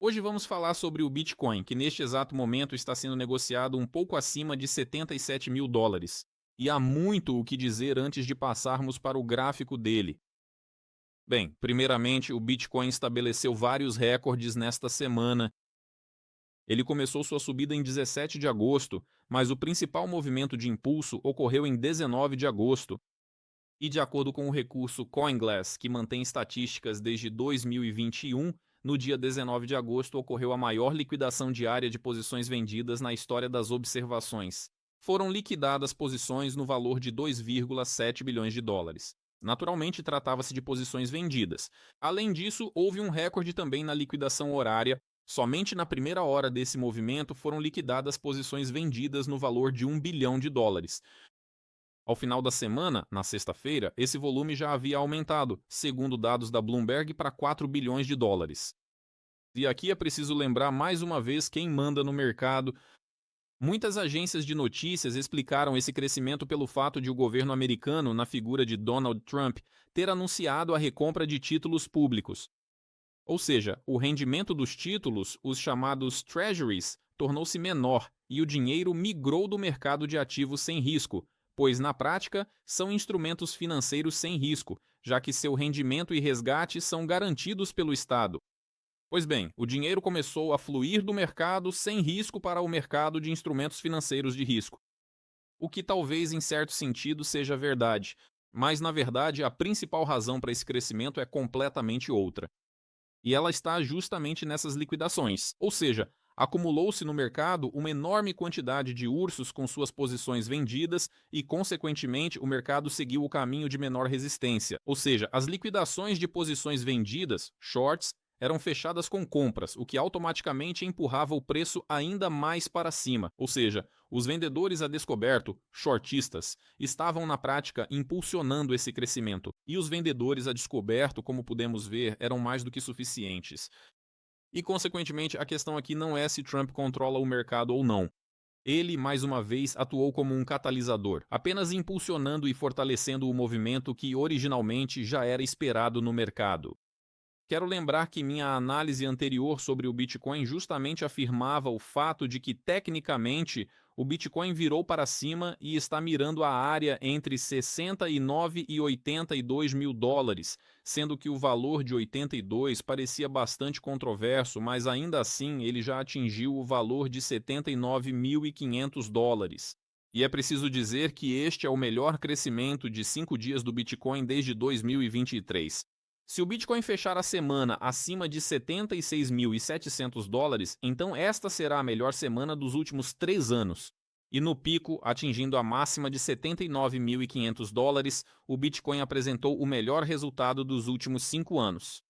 Hoje vamos falar sobre o Bitcoin, que neste exato momento está sendo negociado um pouco acima de 77 mil dólares. E há muito o que dizer antes de passarmos para o gráfico dele. Bem, primeiramente, o Bitcoin estabeleceu vários recordes nesta semana. Ele começou sua subida em 17 de agosto, mas o principal movimento de impulso ocorreu em 19 de agosto. E de acordo com o recurso CoinGlass, que mantém estatísticas desde 2021, no dia 19 de agosto ocorreu a maior liquidação diária de posições vendidas na história das observações. Foram liquidadas posições no valor de 2,7 bilhões de dólares. Naturalmente, tratava-se de posições vendidas. Além disso, houve um recorde também na liquidação horária. Somente na primeira hora desse movimento foram liquidadas posições vendidas no valor de 1 bilhão de dólares. Ao final da semana, na sexta-feira, esse volume já havia aumentado, segundo dados da Bloomberg, para 4 bilhões de dólares. E aqui é preciso lembrar mais uma vez quem manda no mercado. Muitas agências de notícias explicaram esse crescimento pelo fato de o governo americano, na figura de Donald Trump, ter anunciado a recompra de títulos públicos. Ou seja, o rendimento dos títulos, os chamados treasuries, tornou-se menor e o dinheiro migrou do mercado de ativos sem risco, pois na prática são instrumentos financeiros sem risco, já que seu rendimento e resgate são garantidos pelo Estado. Pois bem, o dinheiro começou a fluir do mercado sem risco para o mercado de instrumentos financeiros de risco. O que talvez em certo sentido seja verdade, mas na verdade a principal razão para esse crescimento é completamente outra. E ela está justamente nessas liquidações, ou seja, acumulou-se no mercado uma enorme quantidade de ursos com suas posições vendidas e, consequentemente, o mercado seguiu o caminho de menor resistência, ou seja, as liquidações de posições vendidas, shorts, eram fechadas com compras, o que automaticamente empurrava o preço ainda mais para cima, ou seja, os vendedores a descoberto, shortistas, estavam na prática impulsionando esse crescimento, e os vendedores a descoberto, como pudemos ver, eram mais do que suficientes. E, consequentemente, a questão aqui não é se Trump controla o mercado ou não. Ele, mais uma vez, atuou como um catalisador, apenas impulsionando e fortalecendo o movimento que originalmente já era esperado no mercado. Quero lembrar que minha análise anterior sobre o Bitcoin justamente afirmava o fato de que, tecnicamente, o Bitcoin virou para cima e está mirando a área entre 69 e 82 mil dólares, sendo que o valor de 82 parecia bastante controverso, mas ainda assim ele já atingiu o valor de 79.500 dólares. E é preciso dizer que este é o melhor crescimento de 5 dias do Bitcoin desde 2023. Se o Bitcoin fechar a semana acima de 76.700 dólares, então esta será a melhor semana dos últimos 3 anos. E no pico, atingindo a máxima de 79.500 dólares, o Bitcoin apresentou o melhor resultado dos últimos 5 anos.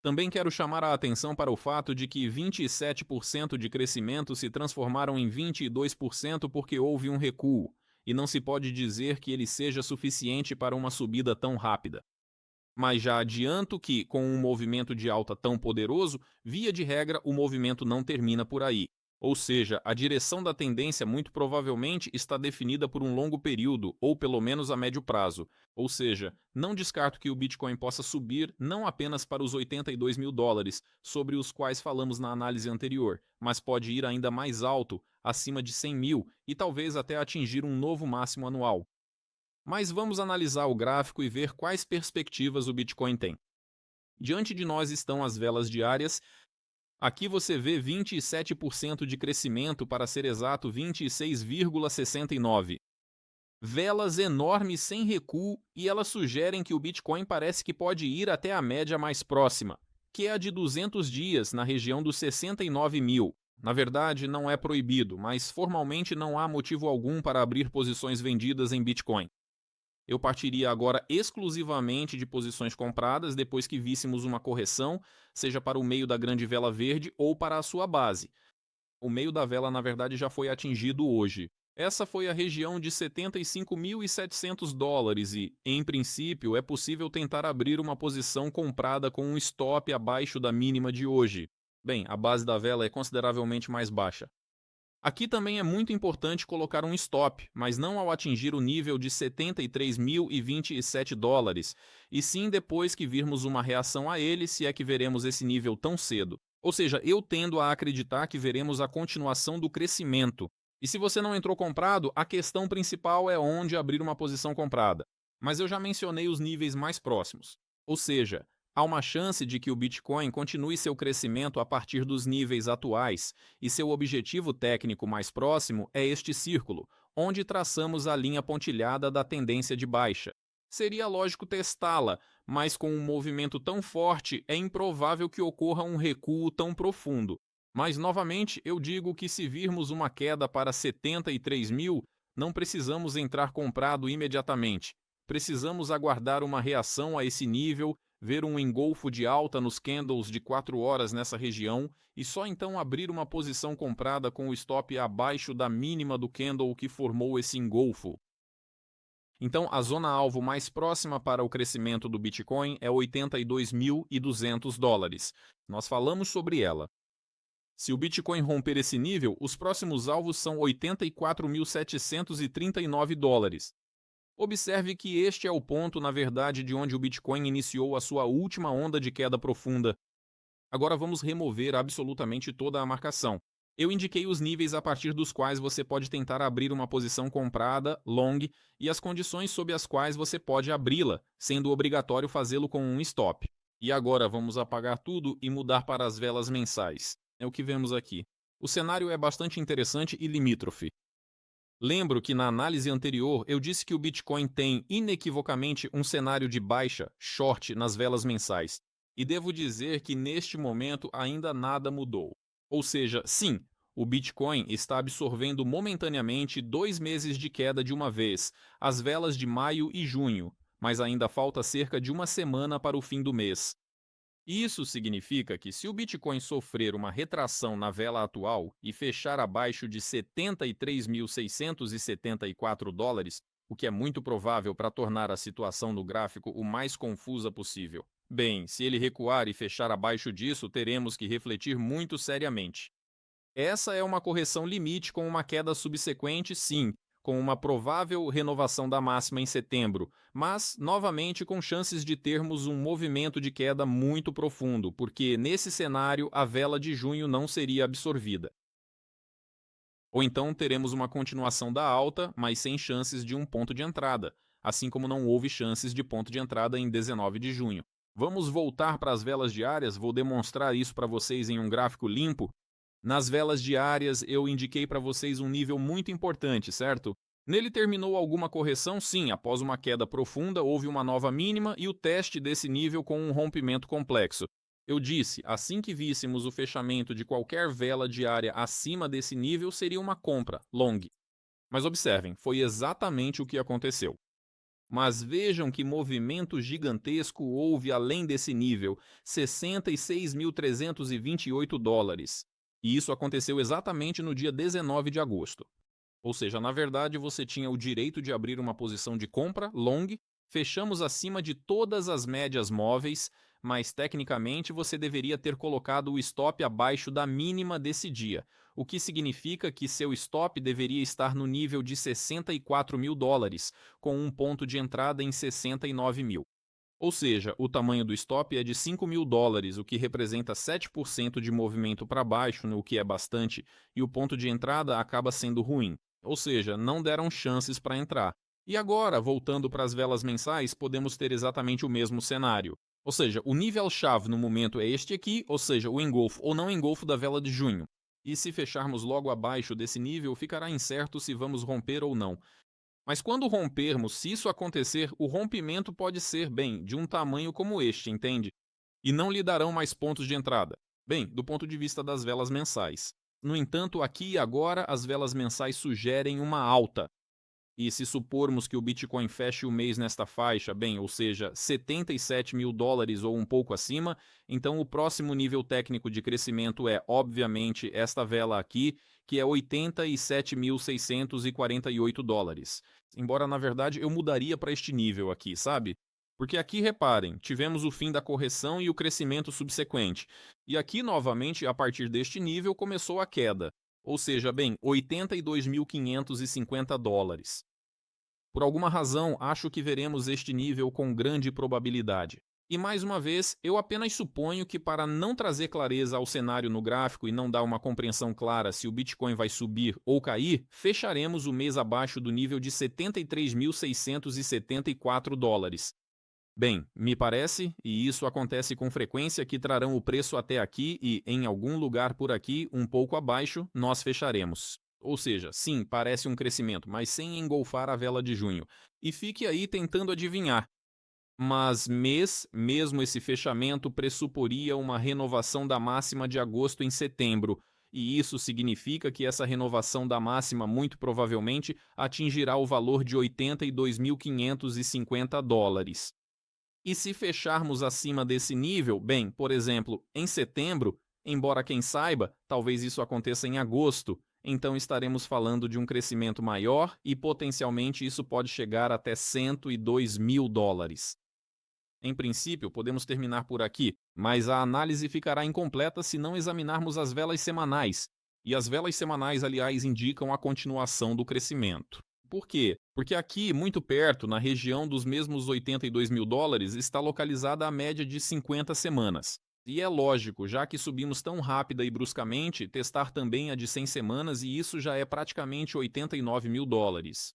Também quero chamar a atenção para o fato de que 27% de crescimento se transformaram em 22% porque houve um recuo, e não se pode dizer que ele seja suficiente para uma subida tão rápida. Mas já adianto que, com um movimento de alta tão poderoso, via de regra o movimento não termina por aí. Ou seja, a direção da tendência muito provavelmente está definida por um longo período, ou pelo menos a médio prazo. Ou seja, não descarto que o Bitcoin possa subir não apenas para os 82 mil dólares, sobre os quais falamos na análise anterior, mas pode ir ainda mais alto, acima de 100 mil, e talvez até atingir um novo máximo anual. Mas vamos analisar o gráfico e ver quais perspectivas o Bitcoin tem. Diante de nós estão as velas diárias. Aqui você vê 27% de crescimento, para ser exato 26,69. Velas enormes sem recuo, e elas sugerem que o Bitcoin parece que pode ir até a média mais próxima, que é a de 200 dias, na região dos 69 mil. Na verdade, não é proibido, mas formalmente não há motivo algum para abrir posições vendidas em Bitcoin. Eu partiria agora exclusivamente de posições compradas depois que víssemos uma correção, seja para o meio da grande vela verde ou para a sua base. O meio da vela, na verdade, já foi atingido hoje. Essa foi a região de 75.700 dólares e, em princípio, é possível tentar abrir uma posição comprada com um stop abaixo da mínima de hoje. Bem, a base da vela é consideravelmente mais baixa. Aqui também é muito importante colocar um stop, mas não ao atingir o nível de 73.027 dólares, e sim depois que virmos uma reação a ele, se é que veremos esse nível tão cedo. Ou seja, eu tendo a acreditar que veremos a continuação do crescimento. E se você não entrou comprado, a questão principal é onde abrir uma posição comprada. Mas eu já mencionei os níveis mais próximos. Ou seja, há uma chance de que o Bitcoin continue seu crescimento a partir dos níveis atuais, e seu objetivo técnico mais próximo é este círculo, onde traçamos a linha pontilhada da tendência de baixa. Seria lógico testá-la, mas com um movimento tão forte é improvável que ocorra um recuo tão profundo. Mas, novamente, eu digo que se virmos uma queda para 73 mil, não precisamos entrar comprado imediatamente. Precisamos aguardar uma reação a esse nível, ver um engolfo de alta nos candles de 4 horas nessa região e só então abrir uma posição comprada com o stop abaixo da mínima do candle que formou esse engolfo. Então, a zona-alvo mais próxima para o crescimento do Bitcoin é 82.200 dólares. Nós falamos sobre ela. Se o Bitcoin romper esse nível, os próximos alvos são 84.739 dólares. Observe que este é o ponto, na verdade, de onde o Bitcoin iniciou a sua última onda de queda profunda. Agora vamos remover absolutamente toda a marcação. Eu indiquei os níveis a partir dos quais você pode tentar abrir uma posição comprada, long, e as condições sob as quais você pode abri-la, sendo obrigatório fazê-lo com um stop. E agora vamos apagar tudo e mudar para as velas mensais. É o que vemos aqui. O cenário é bastante interessante e limítrofe. Lembro que na análise anterior eu disse que o Bitcoin tem inequivocamente um cenário de baixa, short, nas velas mensais. E devo dizer que neste momento ainda nada mudou. Ou seja, sim, o Bitcoin está absorvendo momentaneamente 2 meses de queda de uma vez, as velas de maio e junho, mas ainda falta cerca de uma semana para o fim do mês. Isso significa que se o Bitcoin sofrer uma retração na vela atual e fechar abaixo de 73.674 dólares, o que é muito provável para tornar a situação no gráfico o mais confusa possível. Bem, se ele recuar e fechar abaixo disso, teremos que refletir muito seriamente. Essa é uma correção limite com uma queda subsequente, sim, com uma provável renovação da máxima em setembro, mas, novamente, com chances de termos um movimento de queda muito profundo, porque, nesse cenário, a vela de junho não seria absorvida. Ou então teremos uma continuação da alta, mas sem chances de um ponto de entrada, assim como não houve chances de ponto de entrada em 19 de junho. Vamos voltar para as velas diárias, vou demonstrar isso para vocês em um gráfico limpo. Nas velas diárias, eu indiquei para vocês um nível muito importante, certo? Nele terminou alguma correção? Sim, após uma queda profunda, houve uma nova mínima e o teste desse nível com um rompimento complexo. Eu disse, assim que víssemos o fechamento de qualquer vela diária acima desse nível, seria uma compra, long. Mas observem, foi exatamente o que aconteceu. Mas vejam que movimento gigantesco houve além desse nível, 66.328 dólares. E isso aconteceu exatamente no dia 19 de agosto. Ou seja, na verdade você tinha o direito de abrir uma posição de compra, long, fechamos acima de todas as médias móveis, mas tecnicamente você deveria ter colocado o stop abaixo da mínima desse dia, o que significa que seu stop deveria estar no nível de 64 mil dólares, com um ponto de entrada em 69 mil. Ou seja, o tamanho do stop é de 5 mil dólares, o que representa 7% de movimento para baixo, o que é bastante, e o ponto de entrada acaba sendo ruim. Ou seja, não deram chances para entrar. E agora, voltando para as velas mensais, podemos ter exatamente o mesmo cenário. Ou seja, o nível-chave no momento é este aqui, ou seja, o engolfo ou não engolfo da vela de junho. E se fecharmos logo abaixo desse nível, ficará incerto se vamos romper ou não. Mas quando rompermos, se isso acontecer, o rompimento pode ser, bem, de um tamanho como este, entende? E não lhe darão mais pontos de entrada. Bem, do ponto de vista das velas mensais. No entanto, aqui e agora, as velas mensais sugerem uma alta. E se supormos que o Bitcoin feche o mês nesta faixa, bem, ou seja, 77 mil dólares ou um pouco acima, então o próximo nível técnico de crescimento é, obviamente, esta vela aqui, que é 87.648 dólares. Embora, na verdade, eu mudaria para este nível aqui, sabe? Porque aqui, reparem, tivemos o fim da correção e o crescimento subsequente. E aqui, novamente, a partir deste nível, começou a queda. Ou seja, bem, 82.550 dólares. Por alguma razão, acho que veremos este nível com grande probabilidade. E mais uma vez, eu apenas suponho que para não trazer clareza ao cenário no gráfico e não dar uma compreensão clara se o Bitcoin vai subir ou cair, fecharemos o mês abaixo do nível de 73.674 dólares. Bem, me parece, e isso acontece com frequência, que trarão o preço até aqui e, em algum lugar por aqui, um pouco abaixo, nós fecharemos. Ou seja, sim, parece um crescimento, mas sem engolfar a vela de junho. E fique aí tentando adivinhar. Mas mesmo esse fechamento pressuporia uma renovação da máxima de agosto em setembro, e isso significa que essa renovação da máxima muito provavelmente atingirá o valor de 82.550 dólares. E se fecharmos acima desse nível, bem, por exemplo, em setembro, embora quem saiba, talvez isso aconteça em agosto, então estaremos falando de um crescimento maior e potencialmente isso pode chegar até 102 mil dólares. Em princípio, podemos terminar por aqui, mas a análise ficará incompleta se não examinarmos as velas semanais. E as velas semanais, aliás, indicam a continuação do crescimento. Por quê? Porque aqui, muito perto, na região dos mesmos 82 mil dólares, está localizada a média de 50 semanas. E é lógico, já que subimos tão rápida e bruscamente, testar também a de 100 semanas e isso já é praticamente 89 mil dólares.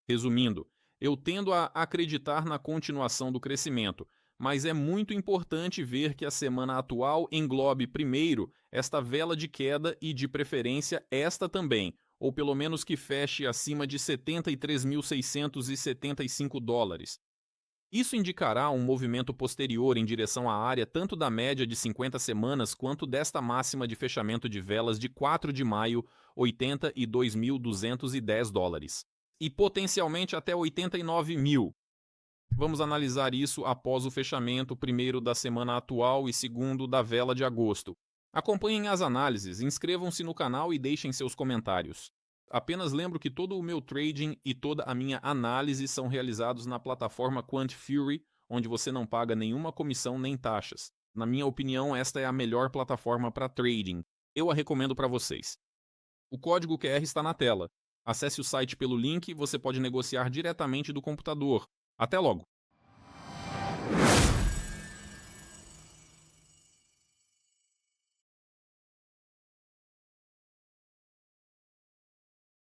Resumindo, eu tendo a acreditar na continuação do crescimento, mas é muito importante ver que a semana atual englobe primeiro esta vela de queda e, de preferência, esta também, ou pelo menos que feche acima de 73.675 dólares. Isso indicará um movimento posterior em direção à área tanto da média de 50 semanas quanto desta máxima de fechamento de velas de 4 de maio, 82.210 dólares. E potencialmente até 89 mil. Vamos analisar isso após o fechamento, primeiro da semana atual e segundo da vela de agosto. Acompanhem as análises, inscrevam-se no canal e deixem seus comentários. Apenas lembro que todo o meu trading e toda a minha análise são realizados na plataforma Quant Fury, onde você não paga nenhuma comissão nem taxas. Na minha opinião, esta é a melhor plataforma para trading. Eu a recomendo para vocês. O código QR está na tela. Acesse o site pelo link e você pode negociar diretamente do computador. Até logo!